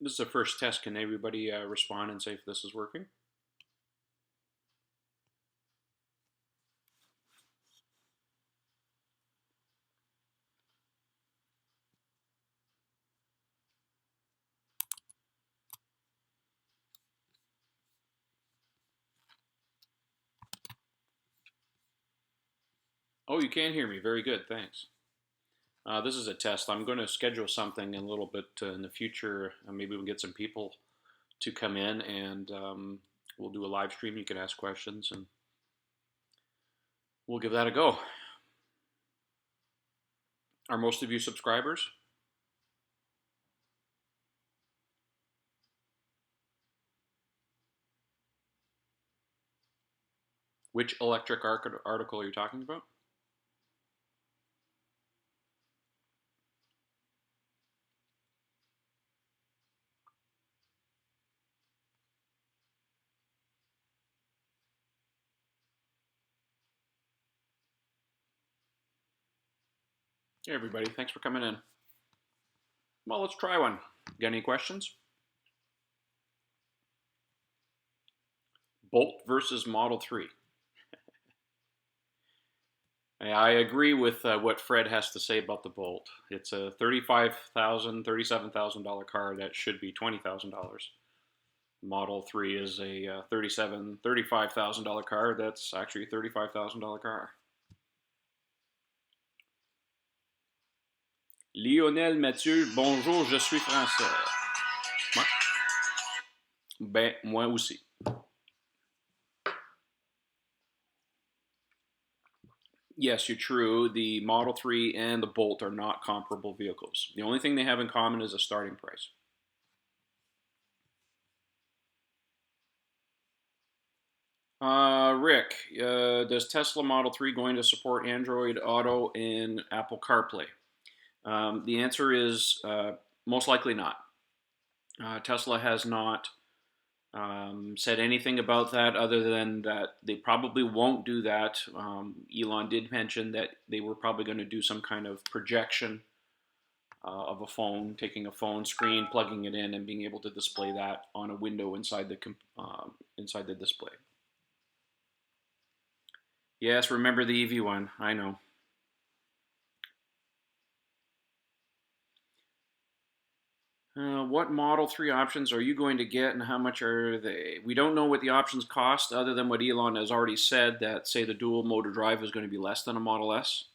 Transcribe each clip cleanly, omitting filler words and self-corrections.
This is the first test. Can everybody respond and say if this is working? Oh, you can hear me. Very good. Thanks. This is a test. I'm going to schedule something a little bit in the future. Maybe we'll get some people to come in and we'll do a live stream. You can ask questions and we'll give that a go. Are most of you subscribers? Which electric article are you talking about? Hey, everybody. Thanks for coming in. Well, let's try one. Got any questions? Bolt versus Model 3. I agree with what Fred has to say about the Bolt. It's a $35,000, $37,000 car that should be $20,000. Model 3 is a $35,000 car that's actually a $35,000 car. Lionel Mathieu, bonjour, je suis français. Ouais. Ben, moi aussi. Yes, you're true. The Model 3 and the Bolt are not comparable vehicles. The only thing they have in common is a starting price. Rick, does Tesla Model 3 going to support Android Auto and Apple CarPlay? The answer is most likely not. Tesla has not said anything about that other than that they probably won't do that. Elon did mention that they were probably going to do some kind of projection of a phone, taking a phone screen, plugging it in, and being able to display that on a window inside the display. Yes, remember the EV1. I know. What Model 3 options are you going to get and how much are they? We don't know what the options cost other than what Elon has already said that, say, the dual motor drive is going to be less than a Model S.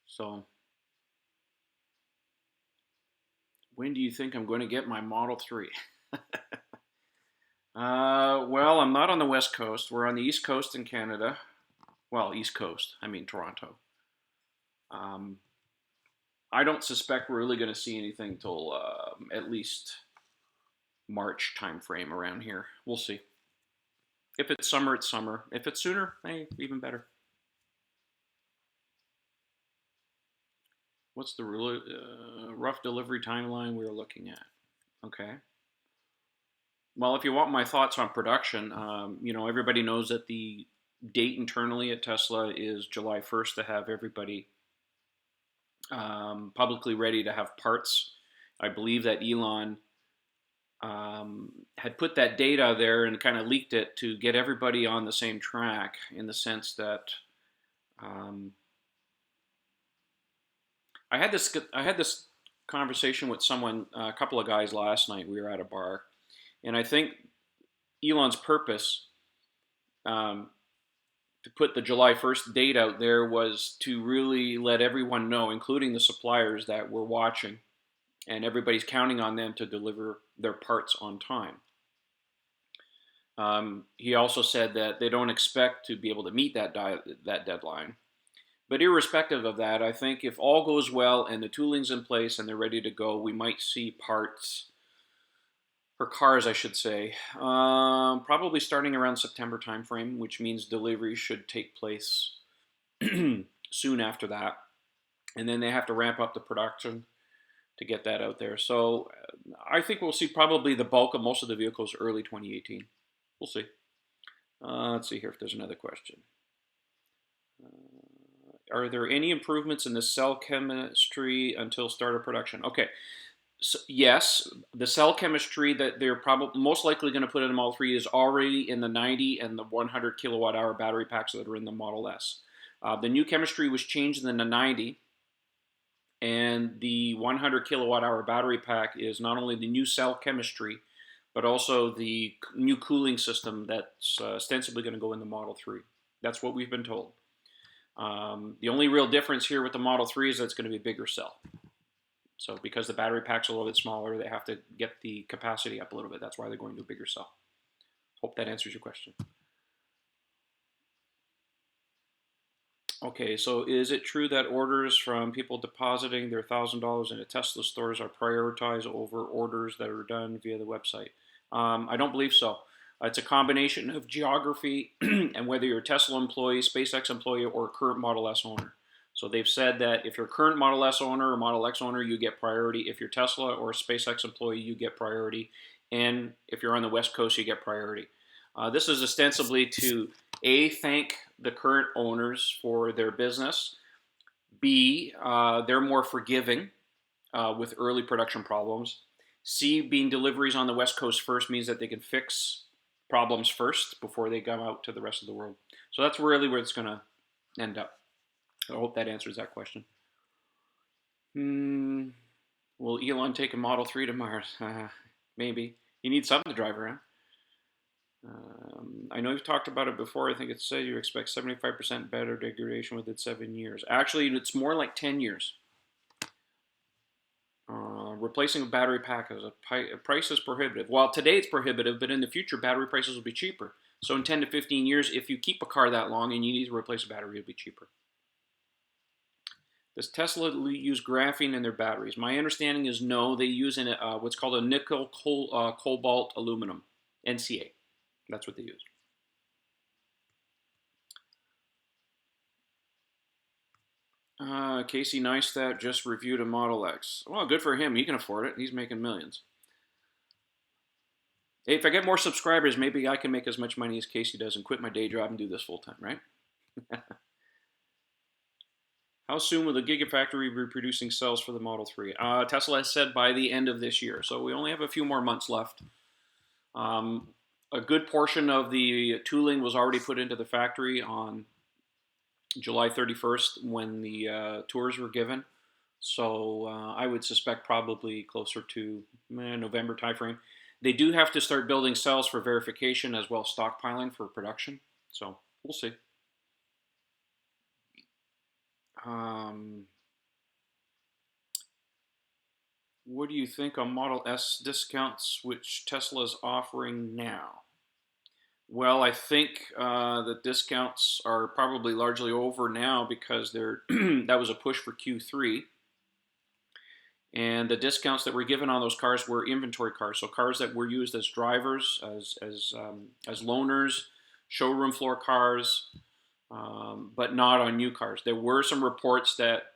So, when do you think I'm going to get my Model 3? Well, I'm not on the West Coast. We're on the East Coast in Canada. Well, East Coast. I mean, Toronto. Um, I don't suspect we're really going to see anything till at least March timeframe around here. We'll see. If it's summer, it's summer. If it's sooner, hey, even better. What's the rough delivery timeline we're looking at? Okay. Well, if you want my thoughts on production, everybody knows that the date internally at Tesla is July 1st to have everybody publicly ready to have parts. I believe that Elon had put that date out there and kind of leaked it to get everybody on the same track in the sense that I had this conversation with someone, a couple of guys last night. We were at a bar, and I think Elon's purpose to put the July 1st date out there was to really let everyone know, including the suppliers, that we're watching and everybody's counting on them to deliver their parts on time. He also said that they don't expect to be able to meet that deadline. But irrespective of that, I think if all goes well and the tooling's in place and they're ready to go, we might see parts, or cars, I should say, probably starting around September timeframe, which means delivery should take place soon after that. And then they have to ramp up the production to get that out there. So I think we'll see probably the bulk of most of the vehicles early 2018. We'll see. Let's see here if there's another question. Are there any improvements in the cell chemistry until start of production? Okay, So, yes, the cell chemistry that they're probably most likely going to put in the Model 3 is already in the 90 and the 100 kilowatt hour battery packs that are in the Model S. The new chemistry was changed in the 90, and the 100 kilowatt hour battery pack is not only the new cell chemistry, but also the new cooling system that's ostensibly going to go in the Model 3. That's what we've been told. The only real difference here with the Model 3 is that it's going to be a bigger cell. So because the battery pack's a little bit smaller, they have to get the capacity up a little bit. That's why they're going to a bigger cell. Hope that answers your question. Okay, so is it true that orders from people depositing their $1,000 in a Tesla stores are prioritized over orders that are done via the website? I don't believe so. It's a combination of geography and whether you're a Tesla employee, SpaceX employee, or a current Model S owner. So they've said that if you're a current Model S owner or Model X owner, you get priority. If you're Tesla or a SpaceX employee, you get priority. And if you're on the West Coast, you get priority. This is ostensibly to A, thank the current owners for their business. B, they're more forgiving with early production problems. C, being deliveries on the West Coast first means that they can fix problems first before they come out to the rest of the world. So that's really where it's going to end up. I hope that answers that question. Will Elon take a Model 3 to Mars? Maybe. He needs something to drive around. I know you've talked about it before. I think it said you expect 75% better degradation within 7 years. Actually, it's more like 10 years. Replacing a battery pack as a price is prohibitive. Well, today it's prohibitive, but in the future, battery prices will be cheaper. So in 10 to 15 years, if you keep a car that long and you need to replace a battery, it'll be cheaper. Does Tesla use graphene in their batteries? My understanding is no. They use what's called a nickel cobalt aluminum, NCA. That's what they use. Casey Neistat just reviewed a Model X. Well, good for him. He can afford it. He's making millions. Hey, if I get more subscribers, maybe I can make as much money as Casey does and quit my day job and do this full time, right? How soon will the Gigafactory be producing cells for the Model 3? Tesla has said by the end of this year, so we only have a few more months left. A good portion of the tooling was already put into the factory on July 31st when the tours were given. So I would suspect probably closer to November timeframe. They do have to start building cells for verification as well as stockpiling for production. So we'll see. What do you think on Model S discounts which Tesla is offering now? Well, I think the discounts are probably largely over now because that was a push for Q3. And the discounts that were given on those cars were inventory cars, so cars that were used as drivers, as loaners, showroom floor cars, but not on new cars. There were some reports that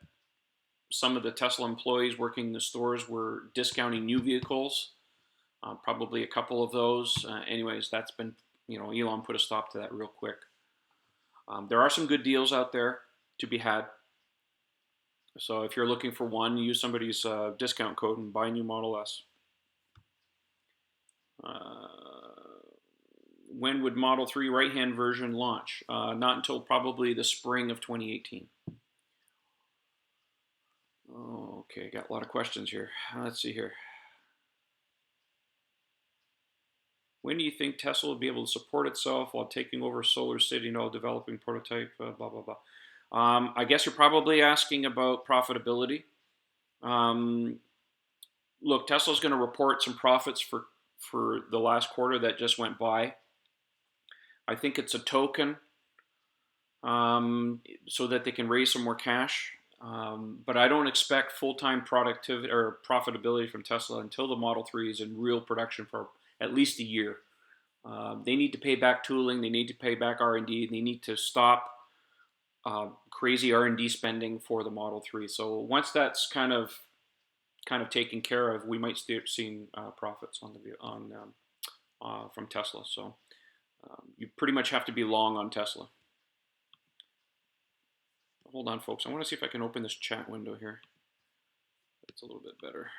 some of the Tesla employees working in the stores were discounting new vehicles, probably a couple of those. Anyways, that's been, Elon put a stop to that real quick. There are some good deals out there to be had. So if you're looking for one, use somebody's discount code and buy a new Model S. When would Model 3 right-hand version launch? Not until probably the spring of 2018. Okay, got a lot of questions here. Let's see here. When do you think Tesla will be able to support itself while taking over Solar City and all developing prototype, blah, blah, blah. I guess you're probably asking about profitability. Look, Tesla's going to report some profits for the last quarter that just went by. I think it's a token so that they can raise some more cash. But I don't expect full-time productivity or profitability from Tesla until the Model 3 is in real production for at least a year. They need to pay back tooling. They need to pay back R&D. They need to stop crazy R&D spending for the Model 3. So once that's kind of taken care of, we might start seeing profits from Tesla. So you pretty much have to be long on Tesla. Hold on, folks. I want to see if I can open this chat window here. It's a little bit better.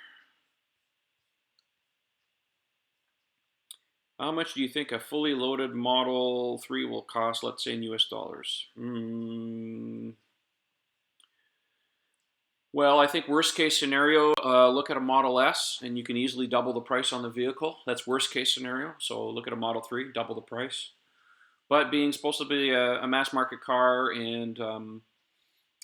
How much do you think a fully loaded Model 3 will cost, let's say in US dollars? Well, I think worst case scenario, look at a Model S and you can easily double the price on the vehicle. That's worst case scenario. So look at a Model 3, double the price. But being supposed to be a mass market car and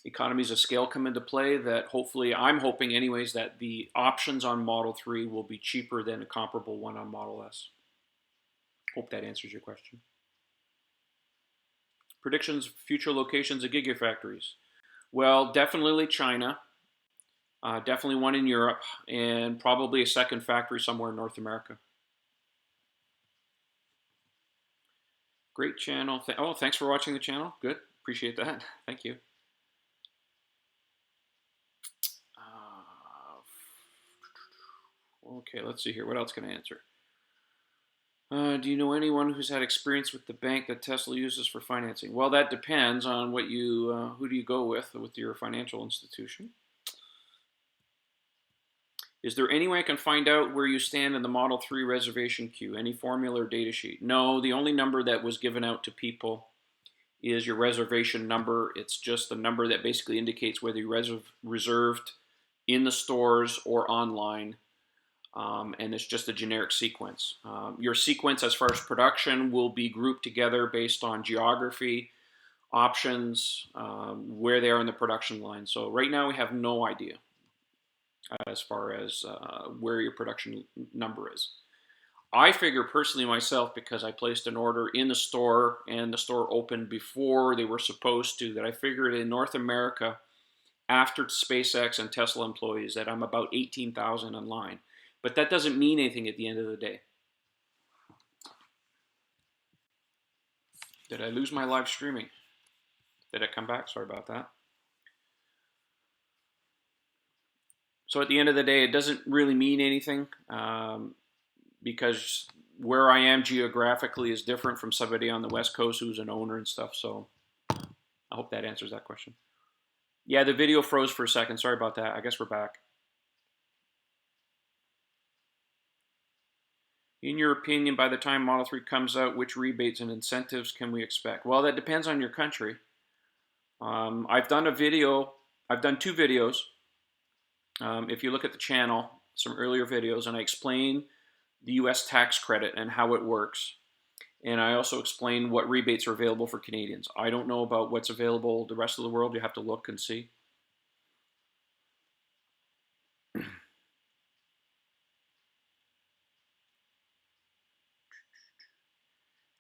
economies of scale come into play, that hopefully, I'm hoping anyways, that the options on Model 3 will be cheaper than a comparable one on Model S. Hope that answers your question. Predictions, future locations of Gigafactories. Well, definitely China. Definitely one in Europe, and probably a second factory somewhere in North America. Great channel. Oh, thanks for watching the channel. Good. Appreciate that. Thank you. Okay, let's see here. What else can I answer? Do you know anyone who's had experience with the bank that Tesla uses for financing? Well, that depends on what you, who do you go with your financial institution. Is there any way I can find out where you stand in the Model 3 reservation queue? Any formula or data sheet? No, the only number that was given out to people is your reservation number. It's just the number that basically indicates whether you reserved in the stores or online. And it's just a generic sequence. Your sequence as far as production will be grouped together based on geography, options, where they are in the production line. So right now we have no idea as far as where your production number is. I figure personally myself, because I placed an order in the store and the store opened before they were supposed to, that I figured in North America, after SpaceX and Tesla employees, that I'm about 18,000 in line. But that doesn't mean anything at the end of the day. Did I lose my live streaming? Did it come back? Sorry about that. So at the end of the day, it doesn't really mean anything because where I am geographically is different from somebody on the West Coast who's an owner and stuff. So I hope that answers that question. Yeah, the video froze for a second. Sorry about that. I guess we're back. In your opinion, by the time Model 3 comes out, which rebates and incentives can we expect? Well, that depends on your country. I've done two videos. If you look at the channel, some earlier videos, and I explain the US tax credit and how it works. And I also explain what rebates are available for Canadians. I don't know about what's available the rest of the world. You have to look and see.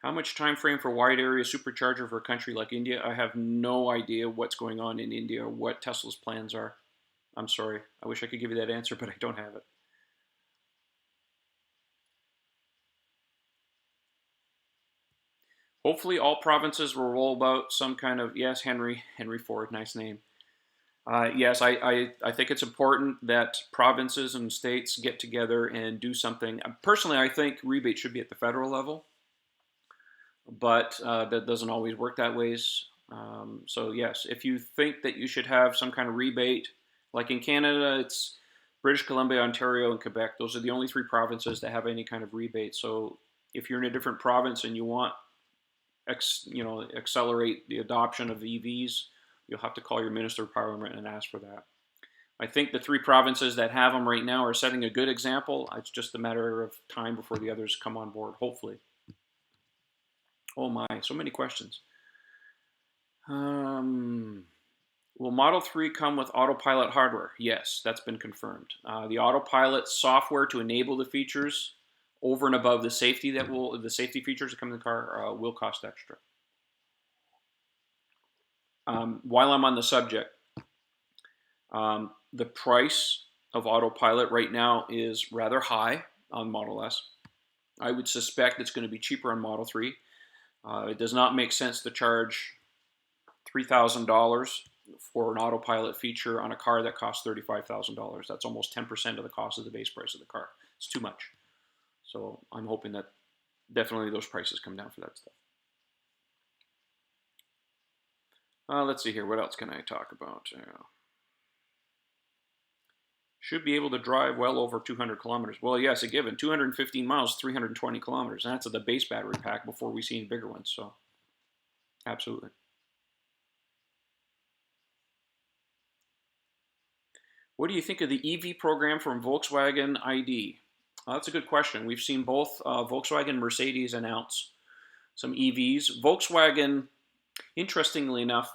How much time frame for wide area supercharger for a country like India? I have no idea what's going on in India or what Tesla's plans are. I'm sorry. I wish I could give you that answer, but I don't have it. Hopefully all provinces will roll out some kind of, yes, Henry Ford, nice name. Yes, I think it's important that provinces and states get together and do something. Personally, I think rebates should be at the federal level, but that doesn't always work that ways. So yes, if you think that you should have some kind of rebate, like in Canada, it's British Columbia, Ontario, and Quebec. Those are the only three provinces that have any kind of rebate. So if you're in a different province and you want, accelerate the adoption of EVs, you'll have to call your Minister of Parliament and ask for that. I think the three provinces that have them right now are setting a good example. It's just a matter of time before the others come on board, hopefully. Oh my, so many questions. Will Model 3 come with Autopilot hardware? Yes, that's been confirmed. The Autopilot software to enable the features over and above the safety features that come in the car will cost extra. While I'm on the subject, the price of Autopilot right now is rather high on Model S. I would suspect it's going to be cheaper on Model 3. It does not make sense to charge $3,000 for an Autopilot feature on a car that costs $35,000. That's almost 10% of the cost of the base price of the car. It's too much. So I'm hoping that definitely those prices come down for that stuff. Let's see here. What else can I talk about? should be able to drive well over 200 kilometers. Well, yes, a given. 215 miles, 320 kilometers. And that's at the base battery pack before we see any bigger ones. So, absolutely. What do you think of the EV program from Volkswagen ID? Well, that's a good question. We've seen both Volkswagen and Mercedes announce some EVs. Volkswagen, interestingly enough,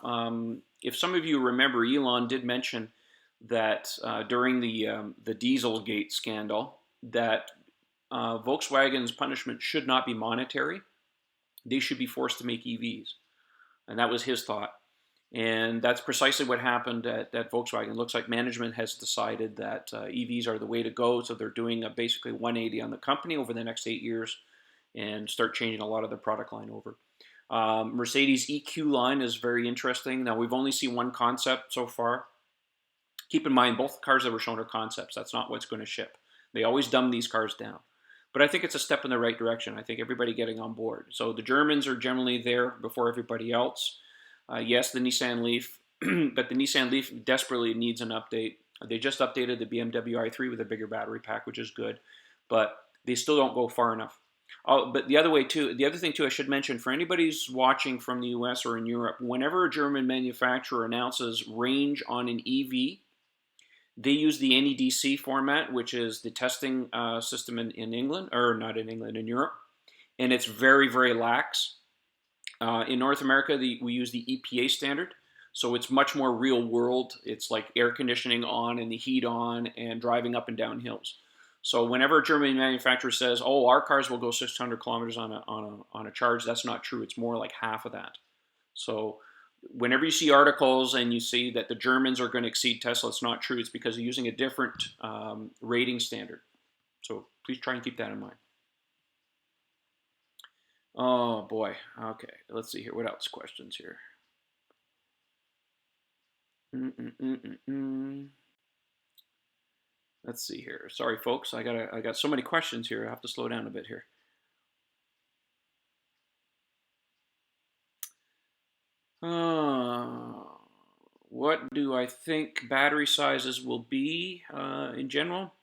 if some of you remember, Elon did mention that during the Dieselgate scandal, that Volkswagen's punishment should not be monetary. They should be forced to make EVs. And that was his thought. And that's precisely what happened at Volkswagen. It looks like management has decided that EVs are the way to go. So they're doing basically 180 on the company over the next 8 years and start changing a lot of their product line over. Mercedes EQ line is very interesting. Now, we've only seen one concept so far. Keep in mind, both cars that were shown are concepts. That's not what's going to ship. They always dumb these cars down. But I think it's a step in the right direction. I think everybody getting on board. So the Germans are generally there before everybody else. Yes, the Nissan Leaf, but the Nissan Leaf desperately needs an update. They just updated the BMW i3 with a bigger battery pack, which is good, but they still don't go far enough. But the other thing too, I should mention for anybody who's watching from the US or in Europe, whenever a German manufacturer announces range on an EV, they use the NEDC format, which is the testing system in England, or not in England, in Europe, and it's very, very lax. In North America, we use the EPA standard, so it's much more real world. It's like air conditioning on and the heat on and driving up and down hills. So whenever a German manufacturer says, "Oh, our cars will go 600 kilometers on a charge," that's not true. It's more like half of that. So whenever you see articles and you see that the Germans are going to exceed Tesla, it's not true. It's because they're using a different rating standard. So please try and keep that in mind. Oh boy. Okay, let's see here. What else? Questions here. Let's see here. Sorry, folks. I got so many questions here. I have to slow down a bit here. What do I think battery sizes will be in general?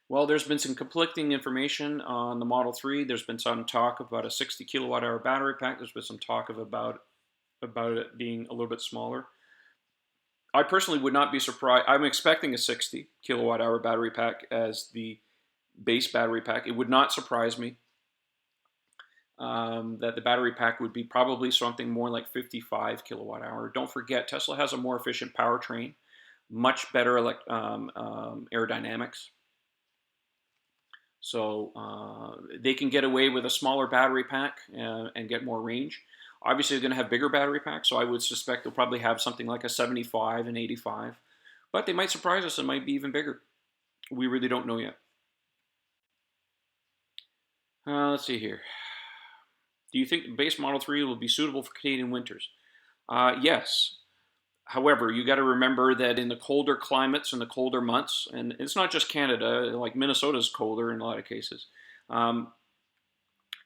Well, there's been some conflicting information on the Model 3. There's been some talk about a 60 kilowatt hour battery pack. There's been some talk about it being a little bit smaller. I personally would not be surprised. I'm expecting a 60 kilowatt hour battery pack as the base battery pack. It would not surprise me that the battery pack would be probably something more like 55 kilowatt hour. Don't forget, Tesla has a more efficient powertrain, much better aerodynamics. So they can get away with a smaller battery pack and get more range. Obviously, they're going to have bigger battery packs, so I would suspect they'll probably have something like a 75 and 85. But they might surprise us and might be even bigger. We really don't know yet. Let's see here. Do you think the base Model 3 will be suitable for Canadian winters? Yes. However, you got to remember that in the colder climates and the colder months, and it's not just Canada, like Minnesota's colder in a lot of cases,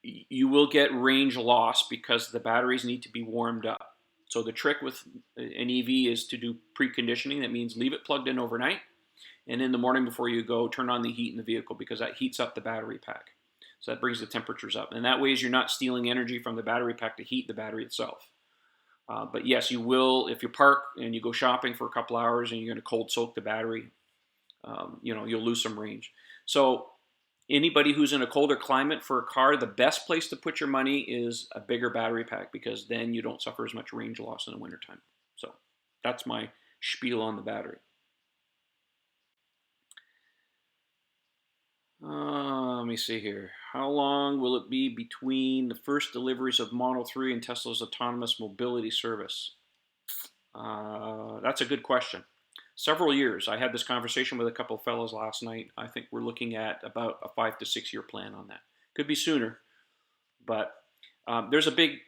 you will get range loss because the batteries need to be warmed up. So the trick with an EV is to do preconditioning. That means leave it plugged in overnight, and in the morning before you go, turn on the heat in the vehicle because that heats up the battery pack. So that brings the temperatures up. And that way you're not stealing energy from the battery pack to heat the battery itself. But yes, you will, if you park and you go shopping for a couple hours and you're going to cold soak the battery, you'll lose some range. So anybody who's in a colder climate for a car, the best place to put your money is a bigger battery pack because then you don't suffer as much range loss in the wintertime. So that's my spiel on the battery. Let me see here. How long will it be between the first deliveries of Model 3 and Tesla's autonomous mobility service? That's a good question. Several years. I had this conversation with a couple of fellows last night. I think we're looking at about a 5 to 6 year plan on that. Could be sooner, but there's a big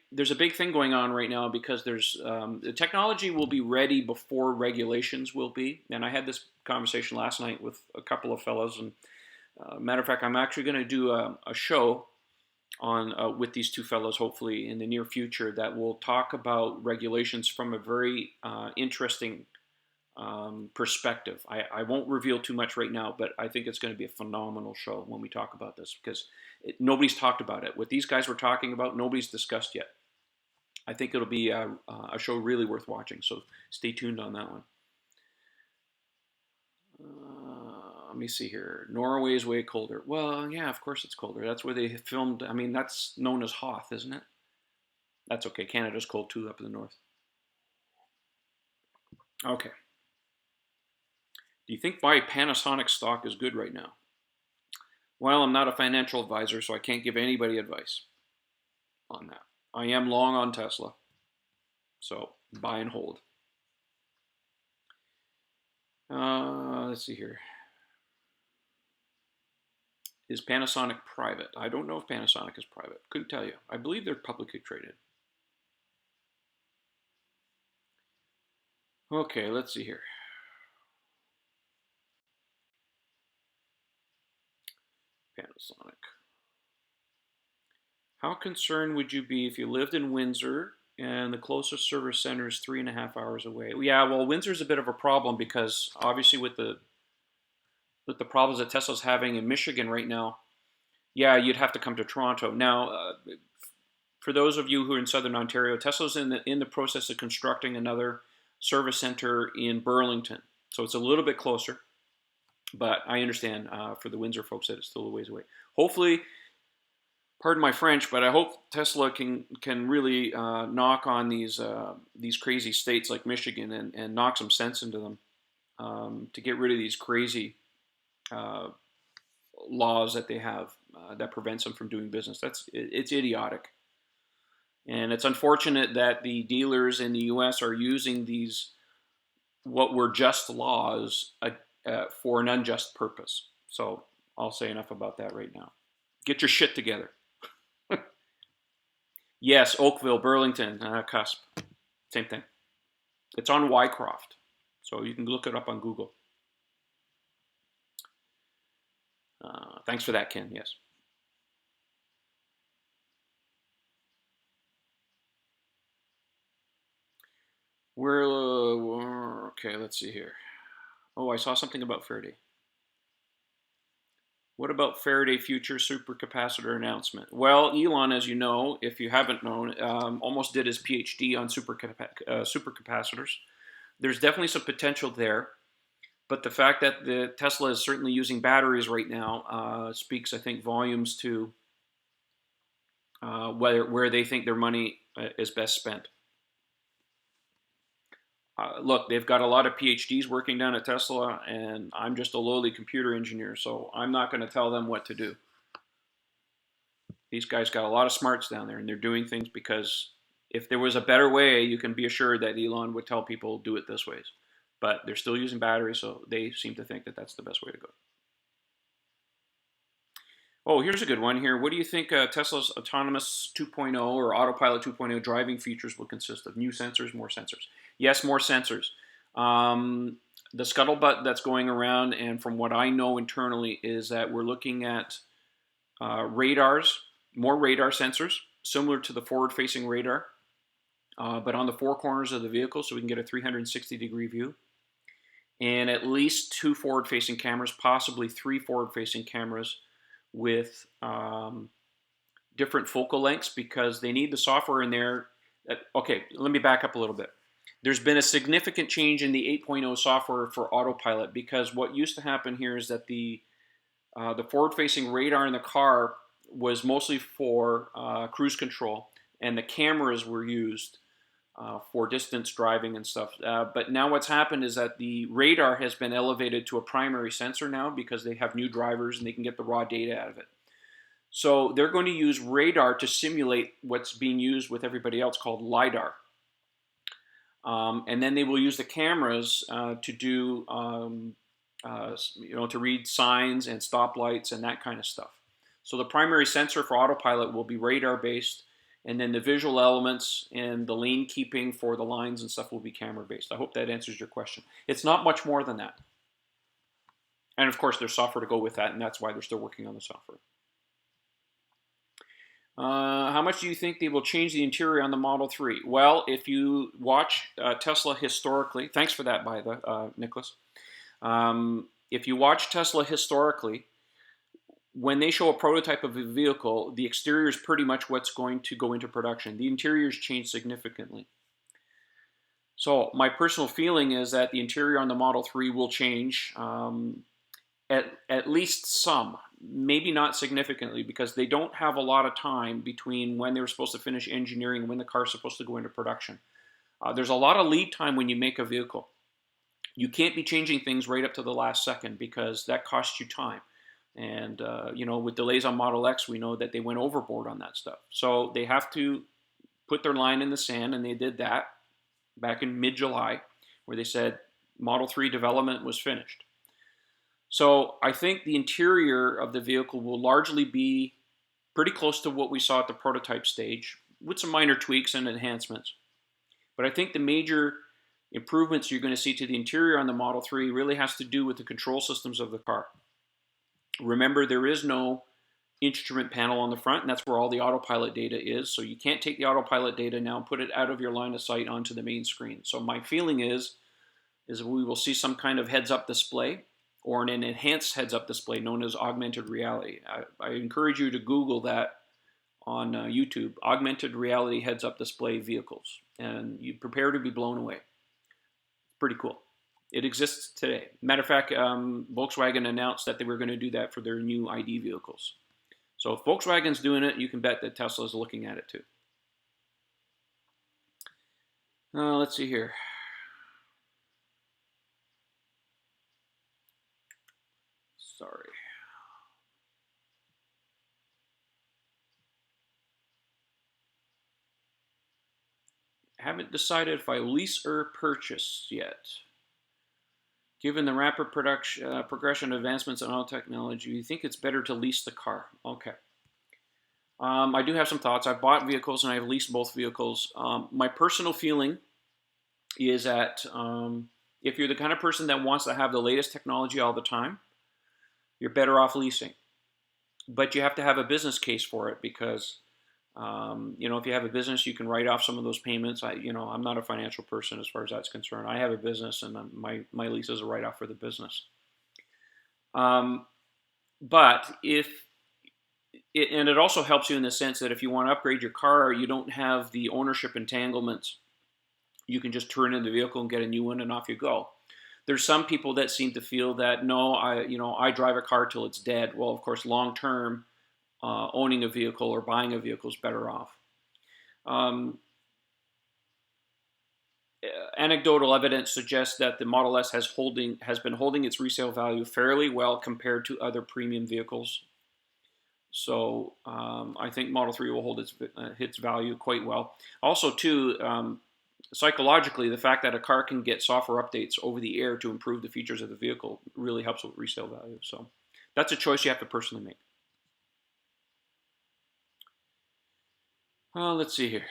thing going on right now because the technology will be ready before regulations will be. And I had this conversation last night with a couple of fellows, and matter of fact, I'm actually going to do a show on with these two fellows, hopefully in the near future, that will talk about regulations from a very interesting perspective. I won't reveal too much right now, but I think it's going to be a phenomenal show when we talk about this, because nobody's talked about it. What these guys were talking about, nobody's discussed yet. I think it'll be a show really worth watching, so stay tuned on that one. Let me see here. Norway is way colder. Well, yeah, of course it's colder. That's where they filmed. I mean, that's known as Hoth, isn't it? That's okay. Canada's cold too up in the north. Okay. Do you think buy Panasonic stock is good right now? Well, I'm not a financial advisor, so I can't give anybody advice on that. I am long on Tesla, so buy and hold. Let's see here. Is Panasonic private? I don't know if Panasonic is private. Couldn't tell you. I believe they're publicly traded. Okay, let's see here. Panasonic. How concerned would you be if you lived in Windsor and the closest service center is 3.5 hours away? Yeah, well, Windsor's a bit of a problem because obviously with the problems that Tesla's having in Michigan right now, yeah, you'd have to come to Toronto. Now, for those of you who are in Southern Ontario, Tesla's in the process of constructing another service center in Burlington, so it's a little bit closer. But I understand for the Windsor folks that it's still a ways away. Hopefully, pardon my French, but I hope Tesla can really knock on these crazy states like Michigan and knock some sense into them to get rid of these crazy laws that they have that prevents them from doing business. It's idiotic, and it's unfortunate that the dealers in the U.S. are using these what were just laws for an unjust purpose. So I'll say enough about that right now. Get your shit together. Yes, Oakville, Burlington, cusp. Same thing. It's on Wycroft, so you can look it up on Google. Thanks for that, Ken. Yes. Okay, let's see here. Oh, I saw something about Faraday. What about Faraday future supercapacitor announcement? Well, Elon, as you know, if you haven't known, almost did his PhD on supercapacitors. There's definitely some potential there, but the fact that the Tesla is certainly using batteries right now speaks, I think, volumes to where they think their money is best spent. Look, they've got a lot of PhDs working down at Tesla, and I'm just a lowly computer engineer, so I'm not going to tell them what to do. These guys got a lot of smarts down there, and they're doing things because if there was a better way, you can be assured that Elon would tell people do it this way. But they're still using batteries, so they seem to think that that's the best way to go. Oh, here's a good one here. What do you think Tesla's Autonomous 2.0 or Autopilot 2.0 driving features will consist of? New sensors, more sensors? Yes, more sensors. The scuttlebutt that's going around, and from what I know internally, is that we're looking at radars, more radar sensors, similar to the forward-facing radar, but on the four corners of the vehicle so we can get a 360-degree view. And at least 2 forward-facing cameras, possibly 3 forward-facing cameras, with different focal lengths, because they need the software in there. Okay, let me back up a little bit. There's been a significant change in the 8.0 software for Autopilot, because what used to happen here is that the forward-facing radar in the car was mostly for cruise control, and the cameras were used for distance driving and stuff. But now what's happened is that the radar has been elevated to a primary sensor now, because they have new drivers and they can get the raw data out of it. So they're going to use radar to simulate what's being used with everybody else called LiDAR. And then they will use the cameras to do, to read signs and stoplights and that kind of stuff. So the primary sensor for Autopilot will be radar-based, and then the visual elements and the lane keeping for the lines and stuff will be camera-based. I hope that answers your question. It's not much more than that. And of course, there's software to go with that, and that's why they're still working on the software. How much do you think they will change the interior on the Model 3? Well, if you watch Tesla historically, thanks for that, by the Nicholas. If you watch Tesla historically, when they show a prototype of a vehicle, the exterior is pretty much what's going to go into production. The interiors change significantly. So my personal feeling is that the interior on the Model 3 will change, at least some, maybe not significantly, because they don't have a lot of time between when they were supposed to finish engineering and when the car is supposed to go into production. There's a lot of lead time when you make a vehicle. You can't be changing things right up to the last second because that costs you time. And, with delays on Model X, we know that they went overboard on that stuff. So they have to put their line in the sand, and they did that back in mid-July, where they said Model 3 development was finished. So I think the interior of the vehicle will largely be pretty close to what we saw at the prototype stage, with some minor tweaks and enhancements. But I think the major improvements you're going to see to the interior on the Model 3 really has to do with the control systems of the car. Remember, there is no instrument panel on the front, and that's where all the Autopilot data is. So you can't take the Autopilot data now and put it out of your line of sight onto the main screen. So my feeling is we will see some kind of heads-up display or an enhanced heads-up display known as augmented reality. I encourage you to Google that on YouTube, augmented reality heads-up display vehicles, and you prepare to be blown away. Pretty cool. It exists today. Matter of fact, Volkswagen announced that they were going to do that for their new ID vehicles. So if Volkswagen's doing it, you can bet that Tesla's looking at it too. Let's see here. Sorry. Haven't decided if I lease or purchase yet. Given the rapid progression of advancements in auto technology, you think it's better to lease the car? Okay. I do have some thoughts. I've bought vehicles and I've leased both vehicles. My personal feeling is that if you're the kind of person that wants to have the latest technology all the time, you're better off leasing. But you have to have a business case for it because, if you have a business, you can write off some of those payments. I'm not a financial person as far as that's concerned. I have a business, and my lease is a write-off for the business. But it also helps you in the sense that if you want to upgrade your car, you don't have the ownership entanglements. You can just turn in the vehicle and get a new one, and off you go. There's some people that seem to feel that no, I drive a car till it's dead. Well, of course, long term, owning a vehicle or buying a vehicle is better off. Anecdotal evidence suggests that the Model S has been holding its resale value fairly well compared to other premium vehicles. So I think Model 3 will hold its value quite well. Also, too, psychologically, the fact that a car can get software updates over the air to improve the features of the vehicle really helps with resale value. So that's a choice you have to personally make. Let's see here.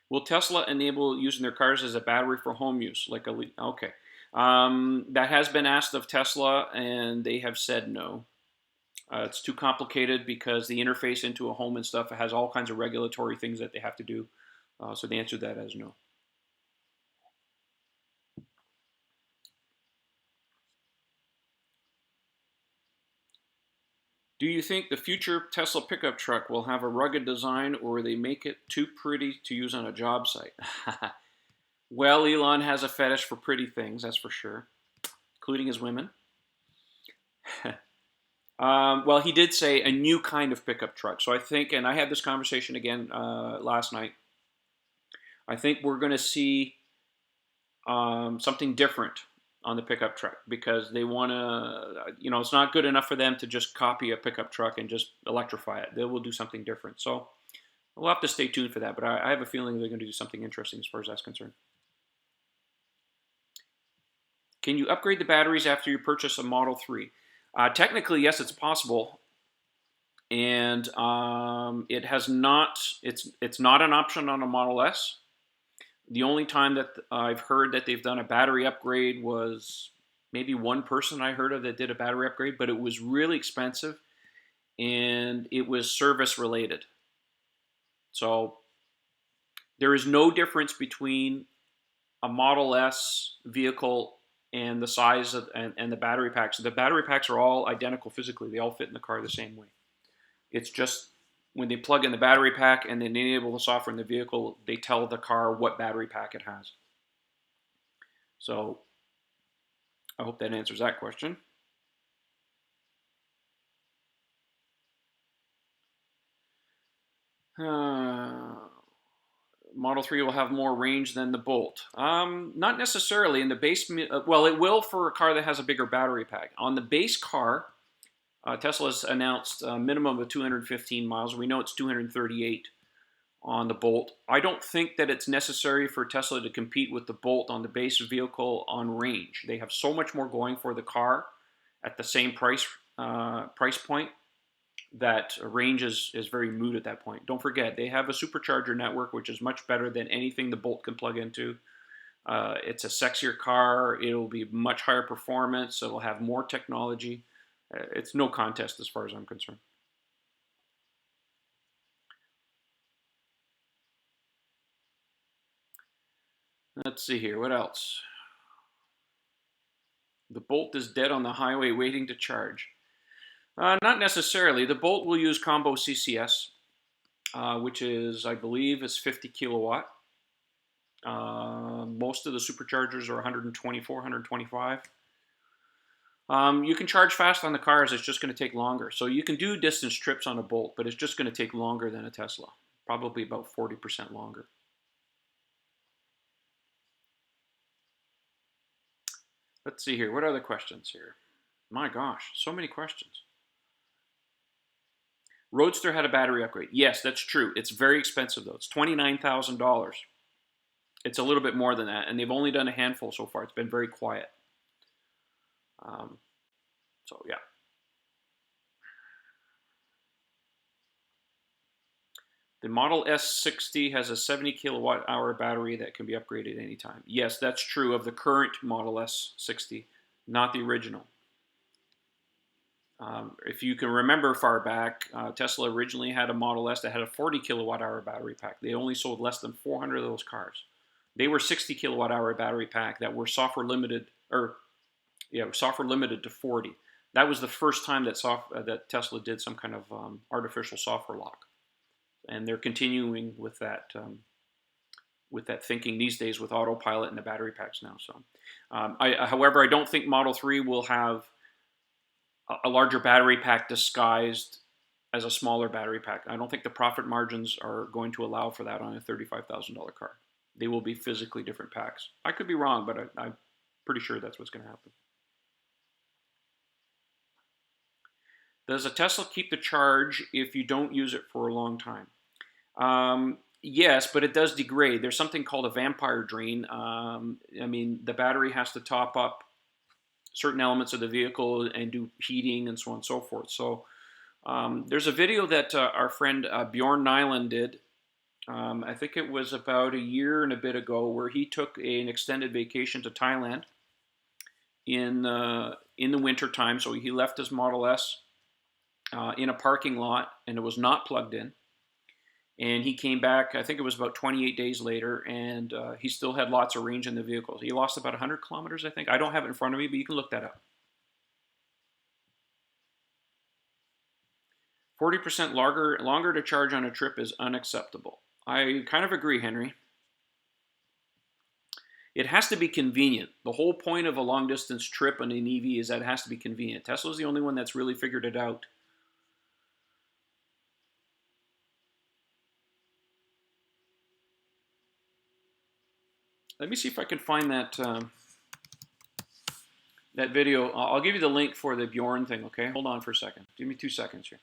Will Tesla enable using their cars as a battery for home use? Okay. That has been asked of Tesla, and they have said no. It's too complicated because the interface into a home and stuff has all kinds of regulatory things that they have to do. So the answer to that is no. Do you think the future Tesla pickup truck will have a rugged design, or they make it too pretty to use on a job site? Well, Elon has a fetish for pretty things, that's for sure, including his women. Well, he did say a new kind of pickup truck. So I think, and I had this conversation again last night, I think we're going to see something different on the pickup truck because they want to, it's not good enough for them to just copy a pickup truck and just electrify it. They will do something different. So we'll have to stay tuned for that, but I have a feeling they're going to do something interesting as far as that's concerned. Can you upgrade the batteries after you purchase a Model 3? Technically, yes, it's possible. And it has not, it's not an option on a Model S. The only time that I've heard that they've done a battery upgrade was maybe one person I heard of that did a battery upgrade, but it was really expensive. and it was service related. So there is no difference between a Model S vehicle and the size of, and the battery packs. The battery packs are all identical physically. They all fit in the car the same way. It's just when they plug in the battery pack and then enable the software in the vehicle, they tell the car what battery pack it has. So I hope that answers that question. Model 3 will have more range than the Bolt. Not necessarily. In the base, well, it will for a car that has a bigger battery pack. On the base car, Tesla's announced a minimum of 215 miles. We know it's 238 on the Bolt. I don't think that it's necessary for Tesla to compete with the Bolt on the base vehicle on range. They have so much more going for the car at the same price point that range is very moot at that point. Don't forget, they have a supercharger network, which is much better than anything the Bolt can plug into. It's a sexier car. It'll be much higher performance. It'll have more technology. It's no contest as far as I'm concerned. Let's see here. What else? The Bolt is dead on the highway waiting to charge. Not necessarily. The Bolt will use combo CCS, which is, I believe, is 50 kilowatt. Most of the superchargers are 124, 125. You can charge fast on the cars. It's just going to take longer. So you can do distance trips on a Bolt, but it's just going to take longer than a Tesla. Probably about 40% longer. Let's see here. What other questions here? My gosh, so many questions. Roadster had a battery upgrade. Yes, that's true. It's very expensive, though. It's $29,000. It's a little bit more than that, and they've only done a handful so far. It's been very quiet. So, yeah. The Model S60 has a 70 kilowatt hour battery that can be upgraded anytime. Yes, that's true of the current Model S60, not the original. If you can remember far back, Tesla originally had a Model S that had a 40 kilowatt hour battery pack. They only sold less than 400 of those cars. They were 60 kilowatt hour battery pack that were software limited, software limited to 40. That was the first time that Tesla did some kind of artificial software lock, and they're continuing with that thinking these days with Autopilot and the battery packs now. So, however, I don't think Model 3 will have a larger battery pack disguised as a smaller battery pack. I don't think the profit margins are going to allow for that on a $35,000 car. They will be physically different packs. I could be wrong, but I'm pretty sure that's what's going to happen. Does a Tesla keep the charge if you don't use it for a long time? Yes, but it does degrade. There's something called a vampire drain. The battery has to top up certain elements of the vehicle and do heating and so on and so forth. So there's a video that our friend Bjorn Nyland did. I think it was about a year and a bit ago, where he took an extended vacation to Thailand in the winter time. So he left his Model S in a parking lot, and it was not plugged in. And he came back, I think it was about 28 days later, and he still had lots of range in the vehicle. He lost about 100 kilometers, I think. I don't have it in front of me, but you can look that up. 40% longer to charge on a trip is unacceptable. I kind of agree, Henry. It has to be convenient. The whole point of a long-distance trip on an EV is that it has to be convenient. Tesla's the only one that's really figured it out. Let me see if I can find that that video. I'll give you the link for the Bjorn thing, okay? Hold on for a second. Give me 2 seconds here.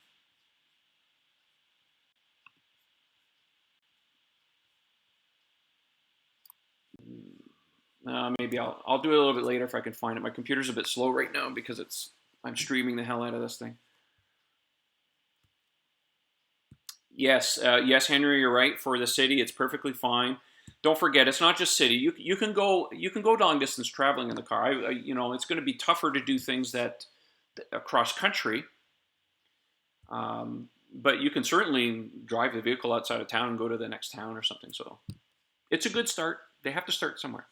Maybe I'll do it a little bit later if I can find it. My computer's a bit slow right now because I'm streaming the hell out of this thing. Yes, Henry, you're right. For the city, it's perfectly fine. Don't forget, it's not just city. You can go long distance traveling in the car. It's going to be tougher to do things that across country. But you can certainly drive the vehicle outside of town and go to the next town or something. So it's a good start. They have to start somewhere.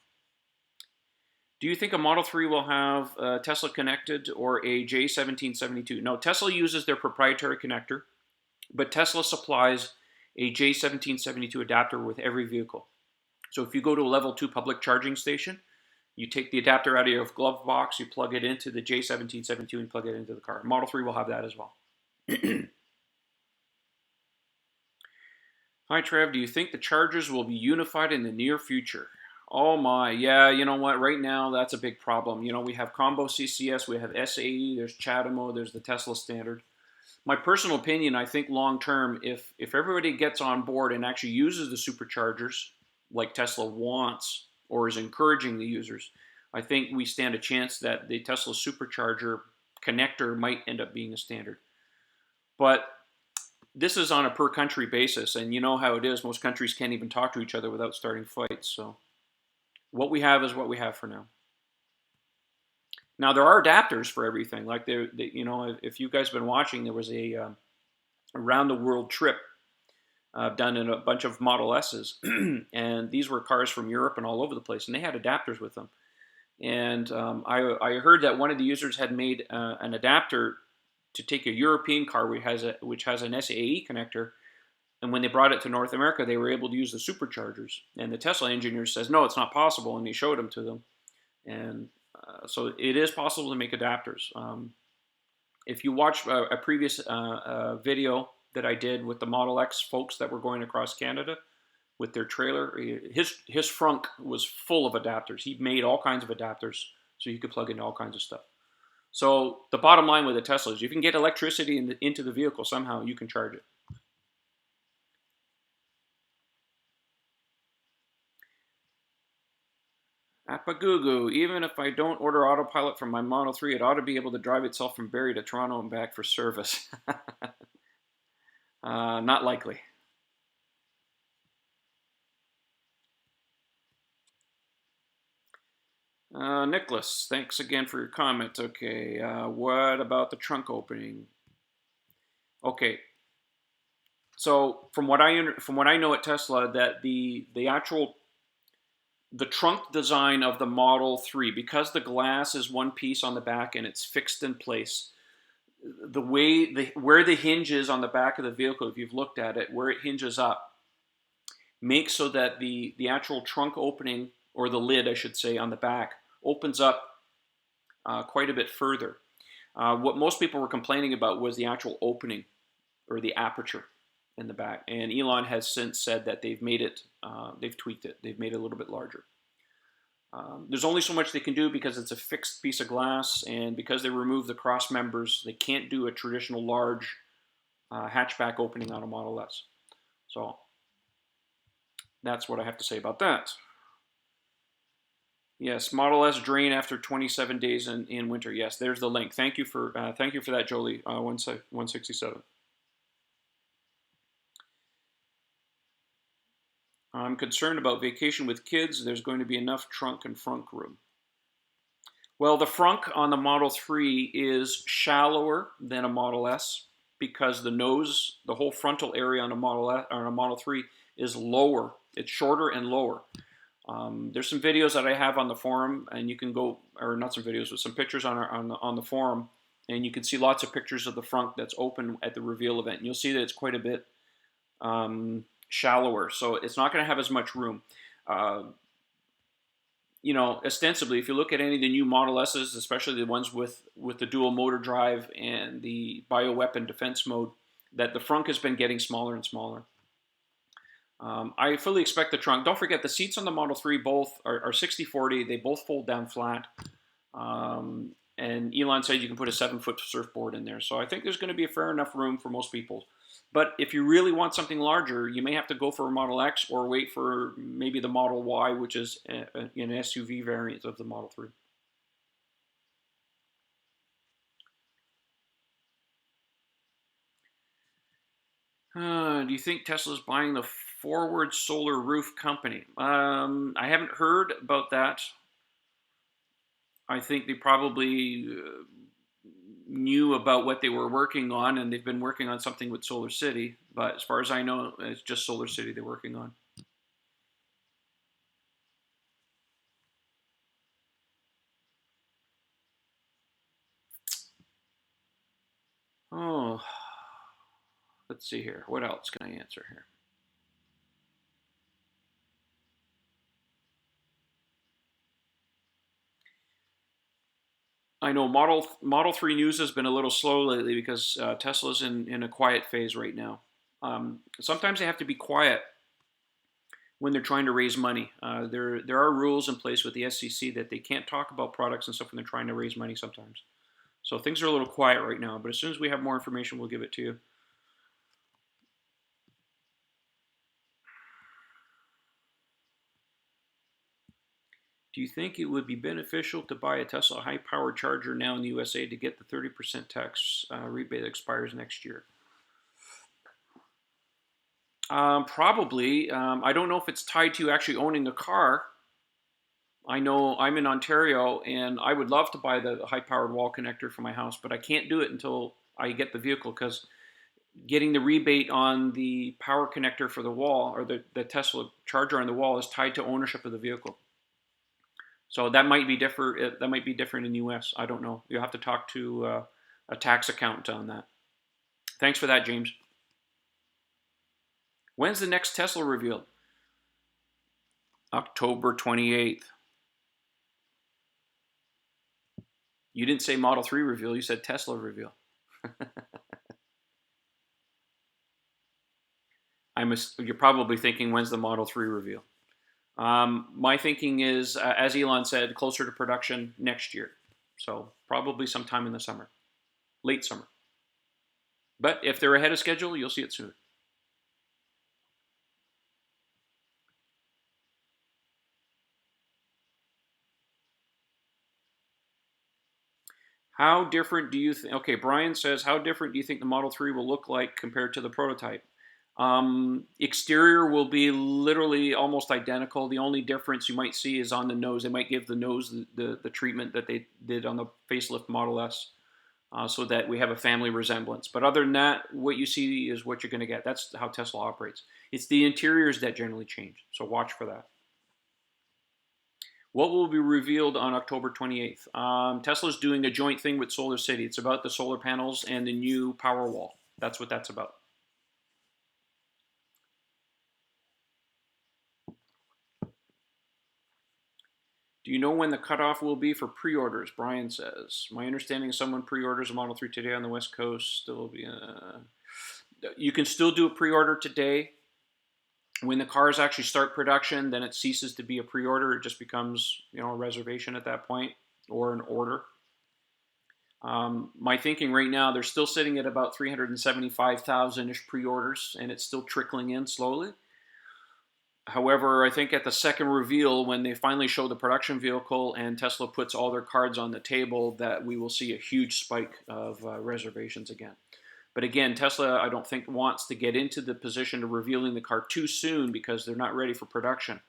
Do you think a Model 3 will have Tesla connected or a J1772? No, Tesla uses their proprietary connector, but Tesla supplies a J1772 adapter with every vehicle. So if you go to a level 2 public charging station, you take the adapter out of your glove box, you plug it into the J1772 and plug it into the car. Model 3 will have that as well. Hi, Trev. Do you think the chargers will be unified in the near future? Oh my, yeah, you know what? Right now, that's a big problem. You know, we have Combo CCS, we have SAE, there's CHAdeMO, there's the Tesla standard. My personal opinion, I think long term, if everybody gets on board and actually uses the superchargers like Tesla wants or is encouraging the users, I think we stand a chance that the Tesla supercharger connector might end up being a standard. But this is on a per country basis, and you know how it is. Most countries can't even talk to each other without starting fights. So what we have is what we have for now. Now there are adapters for everything. Like you know, if you guys have been watching, there was a around the world trip done in a bunch of Model S's, and these were cars from Europe and all over the place, and they had adapters with them. And I heard that one of the users had made an adapter to take a European car which has an SAE connector, and when they brought it to North America, they were able to use the superchargers. And the Tesla engineer says, no, it's not possible, and he showed them to them. And so it is possible to make adapters. If you watch a previous video that I did with the Model X folks that were going across Canada with their trailer, his frunk was full of adapters. He made all kinds of adapters so you could plug into all kinds of stuff. So the bottom line with a Tesla is you can get electricity into the vehicle somehow, you can charge it. Apagugu, even if I don't order Autopilot from my Model 3, it ought to be able to drive itself from Barrie to Toronto and back for service. Not likely. Nicholas, thanks again for your comment. Okay, what about the trunk opening? Okay, so from what I know at Tesla, that the trunk design of the Model 3, because the glass is one piece on the back and it's fixed in place, where the hinge is on the back of the vehicle, if you've looked at it, where it hinges up, makes so that the actual trunk opening, or the lid, I should say, on the back, opens up quite a bit further. What most people were complaining about was the actual opening, or the aperture in the back. And Elon has since said that they've made it, they've tweaked it, they've made it a little bit larger. There's only so much they can do because it's a fixed piece of glass, and because they remove the cross members, they can't do a traditional large hatchback opening on a Model S. So that's what I have to say about that. Yes, Model S drain after 27 days in winter. Yes, there's the link. Thank you for that, Jolie. 167. I'm concerned about vacation with kids. There's going to be enough trunk and frunk room. Well, the frunk on the Model 3 is shallower than a Model S because the nose, the whole frontal area on a Model 3 is lower. It's shorter and lower. There's some videos that I have on the forum, and you can go, or not some videos, but some pictures on the forum, and you can see lots of pictures of the frunk that's open at the reveal event. And you'll see that it's quite a bit shallower, so it's not going to have as much room. You know, ostensibly, if you look at any of the new Model S's, especially the ones with the dual motor drive and the bioweapon defense mode, that the frunk has been getting smaller and smaller. I fully expect the trunk. Don't forget, the seats on the Model 3 both are 60/40. They both fold down flat. And Elon said you can put a 7-foot surfboard in there. So I think there's going to be a fair enough room for most people. But if you really want something larger, you may have to go for a Model X or wait for maybe the Model Y, which is an SUV variant of the Model 3. Do you think Tesla's buying the Forward Solar Roof Company? I haven't heard about that. I think they probably knew about what they were working on, and they've been working on something with Solar City. But as far as I know, it's just Solar City they're working on. Oh, let's see here. What else can I answer here? I know Model 3 news has been a little slow lately because Tesla's in a quiet phase right now. Sometimes they have to be quiet when they're trying to raise money. There are rules in place with the SEC that they can't talk about products and stuff when they're trying to raise money sometimes. So things are a little quiet right now, but as soon as we have more information, we'll give it to you. Do you think it would be beneficial to buy a Tesla high-powered charger now in the USA to get the 30% tax rebate that expires next year? Probably. I don't know if it's tied to actually owning a car. I know I'm in Ontario, and I would love to buy the high-powered wall connector for my house, but I can't do it until I get the vehicle because getting the rebate on the power connector for the wall or the Tesla charger on the wall is tied to ownership of the vehicle. So that might be different. That might be different in the U.S. I don't know. You'll have to talk to a tax accountant on that. Thanks for that, James. When's the next Tesla revealed? October 28th. You didn't say Model 3 reveal. You said Tesla reveal. You're probably thinking, when's the Model 3 reveal? My thinking is, as Elon said, closer to production next year. So probably sometime in the summer, late summer. But if they're ahead of schedule, you'll see it soon. How different do you think? Okay, Brian says, how different do you think the Model 3 will look like compared to the prototype? Exterior will be literally almost identical. The only difference you might see is on the nose. They might give the nose the treatment that they did on the facelift Model S, so that we have a family resemblance. But other than that, what you see is what you're going to get. That's how Tesla operates. It's the interiors that generally change, so watch for that. What will be revealed on October 28th? Tesla's doing a joint thing with Solar City. It's about the solar panels and the new power wall. That's what that's about. Do you know when the cutoff will be for pre-orders? Brian says. My understanding is someone pre-orders a Model 3 today on the West Coast. Still be. You can still do a pre-order today. When the cars actually start production, then it ceases to be a pre-order. It just becomes, a reservation at that point or an order. My thinking right now, they're still sitting at about 375,000-ish pre-orders, and it's still trickling in slowly. However, I think at the second reveal, when they finally show the production vehicle and Tesla puts all their cards on the table, that we will see a huge spike of reservations again. But again, Tesla, I don't think, wants to get into the position of revealing the car too soon because they're not ready for production.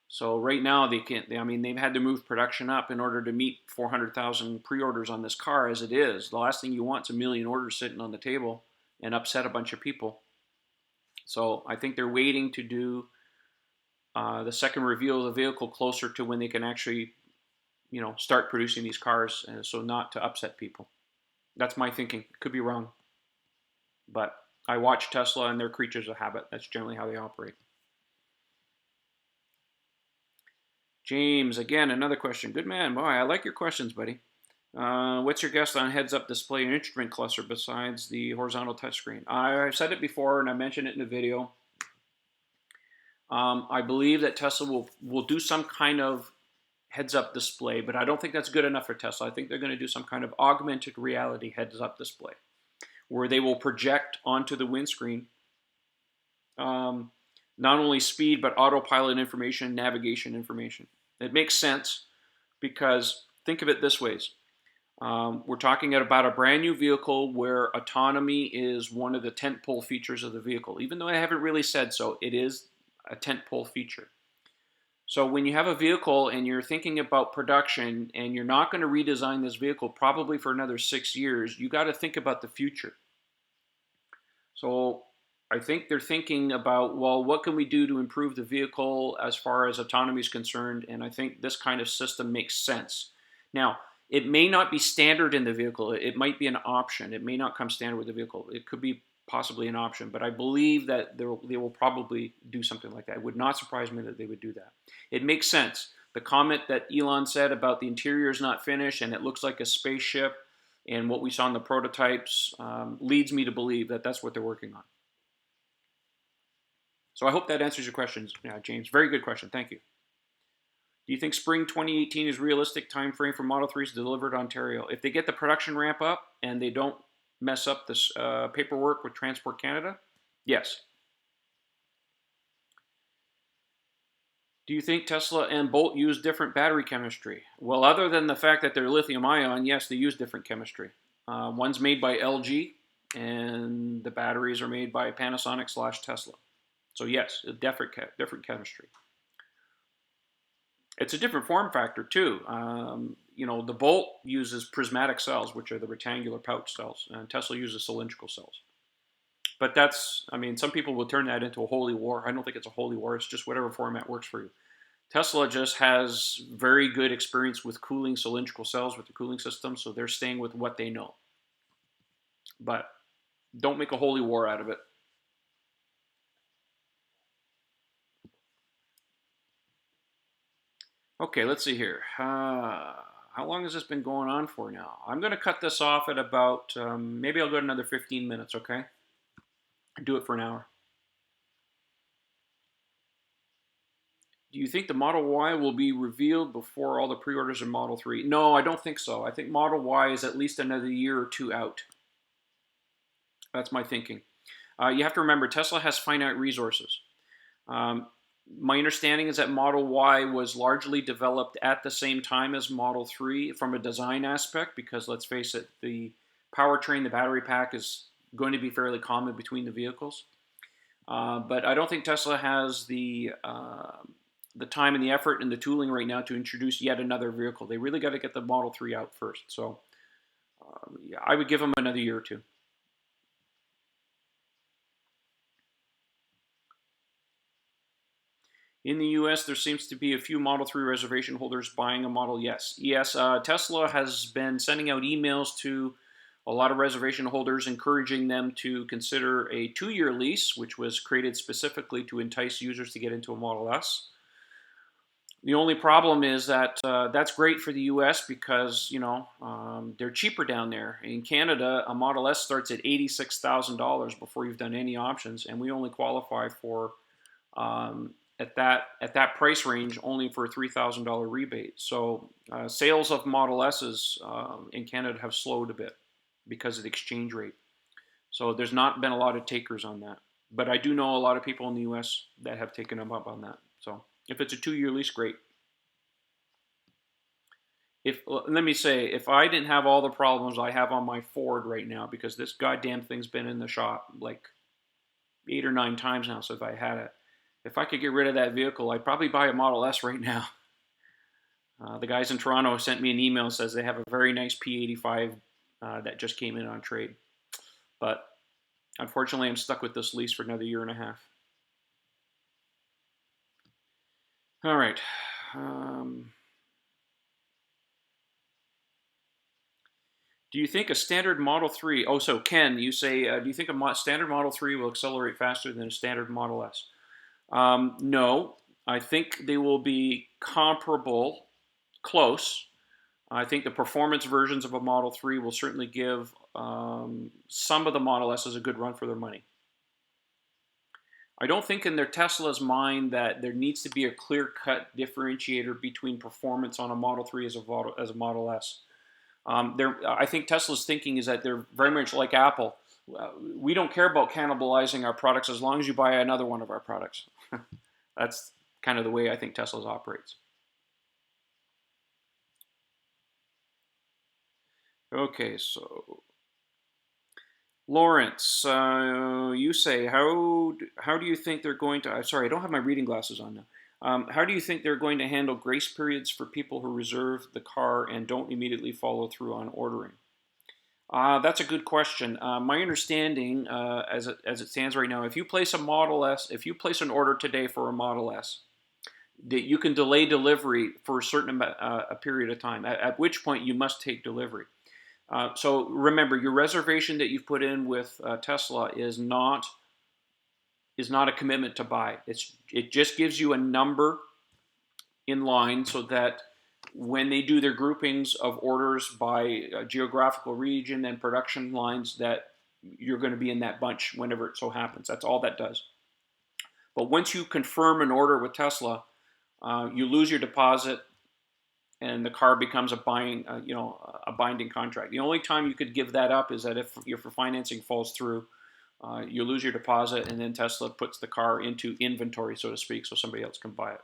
So right now, they've had to move production up in order to meet 400,000 pre-orders on this car as it is. The last thing you want is a million orders sitting on the table and upset a bunch of people. So I think they're waiting to do the second reveal of the vehicle closer to when they can actually, start producing these cars, so not to upset people. That's my thinking. Could be wrong. But I watch Tesla, and they're creatures of habit. That's generally how they operate. James, again, another question. Good man. Boy, I like your questions, buddy. What's your guess on heads-up display and instrument cluster besides the horizontal touchscreen? I've said it before, and I mentioned it in the video. I believe that Tesla will do some kind of heads-up display, but I don't think that's good enough for Tesla. I think they're going to do some kind of augmented reality heads-up display where they will project onto the windscreen not only speed, but autopilot information, navigation information. It makes sense because think of it this way. We're talking about a brand new vehicle where autonomy is one of the tentpole features of the vehicle. Even though I haven't really said so, it is a tentpole feature. So when you have a vehicle and you're thinking about production and you're not going to redesign this vehicle probably for another 6 years, you got to think about the future. So I think they're thinking about, well, what can we do to improve the vehicle as far as autonomy is concerned? And I think this kind of system makes sense. Now, it may not be standard in the vehicle. It might be an option. It may not come standard with the vehicle. It could be possibly an option, but I believe that they will probably do something like that. It would not surprise me that they would do that. It makes sense. The comment that Elon said about the interior is not finished and it looks like a spaceship, and what we saw in the prototypes leads me to believe that that's what they're working on. So I hope that answers your questions, James. Very good question. Thank you. Do you think spring 2018 is realistic time frame for Model 3s delivered to Ontario? If they get the production ramp up and they don't mess up this paperwork with Transport Canada, yes. Do you think Tesla and Bolt use different battery chemistry? Well, other than the fact that they're lithium ion, yes, they use different chemistry. One's made by LG, and the batteries are made by Panasonic/Tesla. So yes, a different chemistry. It's a different form factor too. The Bolt uses prismatic cells, which are the rectangular pouch cells, and Tesla uses cylindrical cells. But some people will turn that into a holy war. I don't think it's a holy war. It's just whatever format works for you. Tesla just has very good experience with cooling cylindrical cells with the cooling system, so they're staying with what they know. But don't make a holy war out of it. Okay, let's see here. How long has this been going on for now? I'm going to cut this off at about, maybe I'll go another 15 minutes, okay? Do it for an hour. Do you think the Model Y will be revealed before all the pre-orders of Model 3? No, I don't think so. I think Model Y is at least another year or two out. That's my thinking. You have to remember, Tesla has finite resources. My understanding is that Model Y was largely developed at the same time as Model 3 from a design aspect, because let's face it, the powertrain, the battery pack is going to be fairly common between the vehicles. But I don't think Tesla has the time and the effort and the tooling right now to introduce yet another vehicle. They really got to get the Model 3 out first. So I would give them another year or two. In the US, there seems to be a few Model 3 reservation holders buying a Model S. Yes, Tesla has been sending out emails to a lot of reservation holders, encouraging them to consider a 2-year lease, which was created specifically to entice users to get into a Model S. The only problem is that that's great for the US because, they're cheaper down there. In Canada, a Model S starts at $86,000 before you've done any options, and we only qualify for at that price range only for a $3,000 rebate. So sales of Model S's in Canada have slowed a bit because of the exchange rate. So there's not been a lot of takers on that. But I do know a lot of people in the US that have taken them up on that. So if it's a 2-year lease, great. Let me say, if I didn't have all the problems I have on my Ford right now, because this goddamn thing's been in the shop like 8 or 9 times now since I had it. If I could get rid of that vehicle, I'd probably buy a Model S right now. The guys in Toronto sent me an email and says they have a very nice P85 that just came in on trade. But unfortunately, I'm stuck with this lease for another year and a half. All right. Do you think a standard Model 3, so Ken, you say, do you think a standard Model 3 will accelerate faster than a standard Model S? No, I think they will be comparable, close. I think the performance versions of a Model 3 will certainly give some of the Model S's a good run for their money. I don't think in their Tesla's mind that there needs to be a clear-cut differentiator between performance on a Model 3 as a Model S. I think Tesla's thinking is that they're very much like Apple. We don't care about cannibalizing our products as long as you buy another one of our products. That's kind of the way I think Tesla operates. Okay, so Lawrence, you say, how do you think they're going to... Sorry, I don't have my reading glasses on now. How do you think they're going to handle grace periods for people who reserve the car and don't immediately follow through on ordering? That's a good question. My understanding, as it stands right now, if you place a Model S, if you place an order today for a Model S, that you can delay delivery for a certain a period of time. At which point you must take delivery. So remember, your reservation that you've put in with Tesla is not a commitment to buy. It just gives you a number in line so that when they do their groupings of orders by geographical region and production lines, that you're going to be in that bunch whenever it so happens. That's all that does. But once you confirm an order with Tesla, you lose your deposit, and the car becomes a binding contract. The only time you could give that up is that if your financing falls through, you lose your deposit, and then Tesla puts the car into inventory, so to speak, so somebody else can buy it.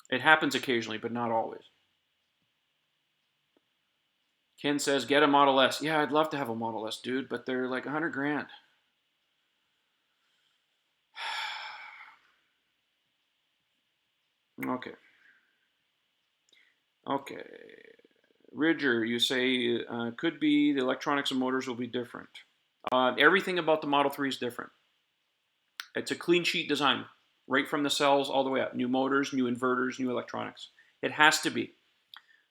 It happens occasionally, but not always. Ken says, get a Model S. Yeah, I'd love to have a Model S, dude, but they're like 100 grand. Okay. Ridger, you say could be the electronics and motors will be different. Everything about the Model 3 is different. It's a clean sheet design, right from the cells all the way up. New motors, new inverters, new electronics. It has to be.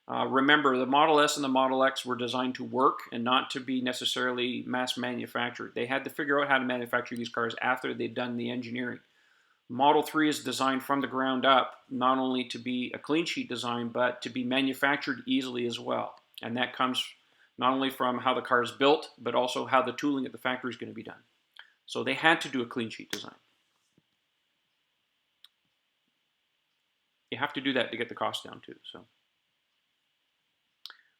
Remember, the Model S and the Model X were designed to work and not to be necessarily mass manufactured. They had to figure out how to manufacture these cars after they'd done the engineering. Model 3 is designed from the ground up, not only to be a clean sheet design, but to be manufactured easily as well. And that comes not only from how the car is built, but also how the tooling at the factory is going to be done. So they had to do a clean sheet design. You have to do that to get the cost down too. So,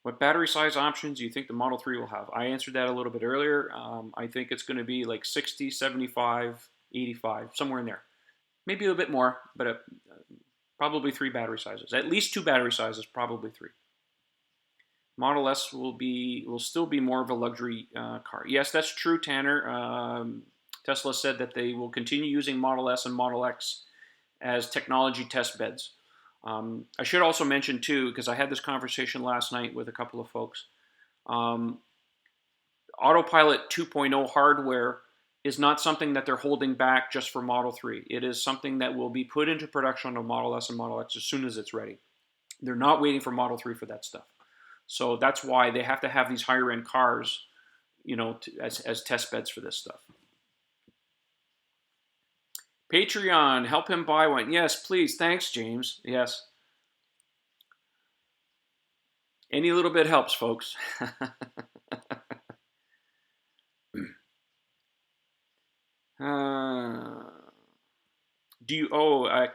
what battery size options do you think the Model 3 will have? I answered that a little bit earlier. I think it's going to be like 60, 75, 85, somewhere in there. Maybe a little bit more, but probably 3 battery sizes. At least 2 battery sizes, probably 3. Model S will still be more of a luxury car. Yes, that's true, Tanner. Tesla said that they will continue using Model S and Model X as technology test beds. I should also mention too, because I had this conversation last night with a couple of folks. Autopilot 2.0 hardware is not something that they're holding back just for Model 3. It is something that will be put into production on Model S and Model X as soon as it's ready. They're not waiting for Model 3 for that stuff. So that's why they have to have these higher end cars, as test beds for this stuff. Patreon, help him buy one. Yes, please. Thanks, James. Yes. Any little bit helps, folks.